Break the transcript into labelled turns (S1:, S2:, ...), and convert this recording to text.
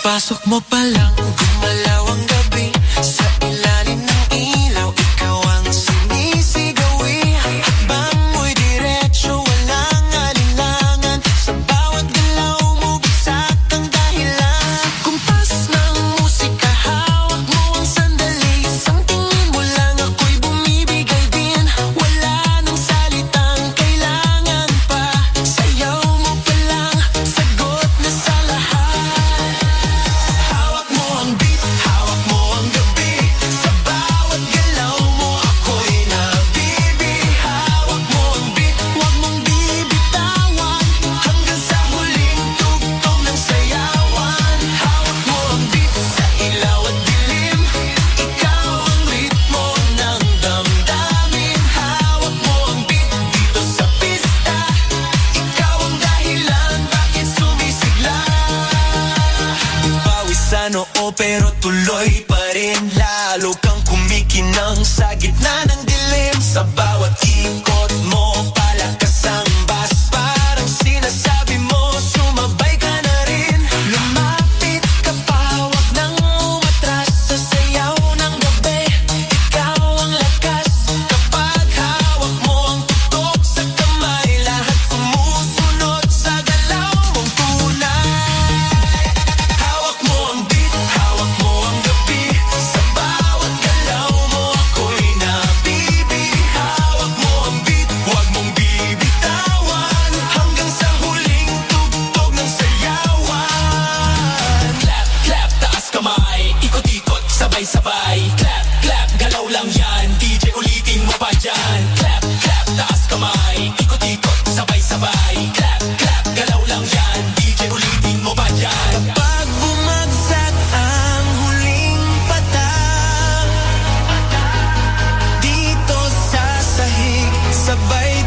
S1: Pagpasok mo pa lang, gumalaw ang gabi. Sa ilalim ng ilaw, ikaw ang sinisigawi. Hakbang mo'y diretso, walang alinlangan. Sa bawat galaw mo, bagsak ang dahilan. Kumpas ng musika, hawak mo ang sandali. Isang tingin mo lang, ako'y bumibigay din. Wala nang salitang kailangan pa. Sayaw mo pa lang, sagot na sa lahat. Hawak mo ang beat, hawak mo ang gabi. Sa bawat galaw mo, ako'y nabibi. Hawak mo ang beat, huwag mong bibitawan. Hanggang sa huling tugtog ng sayawan. Hawak mo ang beat, sa ilaw at dilim. Ikaw ang ritmo ng damdamin. Hawak mo ang beat, dito sa pista. Ikaw ang dahilan, bakit sumisigla. Pawisan oo pero tuloy pa rin. Lalo kang kumikinang sa gitna ng dilim. Sa bawat ikot mo, palakas ang bas. Parang sinasabi mo, sumabay ka na rin. Lumapit ka pa, wag nang umatras. Sa sayaw ng gabi, ikaw ang lakas. Kapag hawak mo ang tutok sa kamay, lahat sumusunod sa galaw mong tunay. Hawak mo ang beat, hawak mo ang gabi. Sa bawat galaw mo, ako'y nabibi. Hawak mo ang beat, huwag mong bibitawan. Hanggang sa huling tugtog ng sayawan. Clap, clap, taas kamay. Ikot-ikot, sabay-sabay. Clap, clap, galaw lang yan. DJ ulitin mo pa dyan. Clap, clap, taas kamay. Ikot-ikot, sabay-sabay. Clap, clap, galaw lang yan. DJ ulitin mo pa dyan. Kapag bumagsak ang huling patak, dito sa sahig, sabay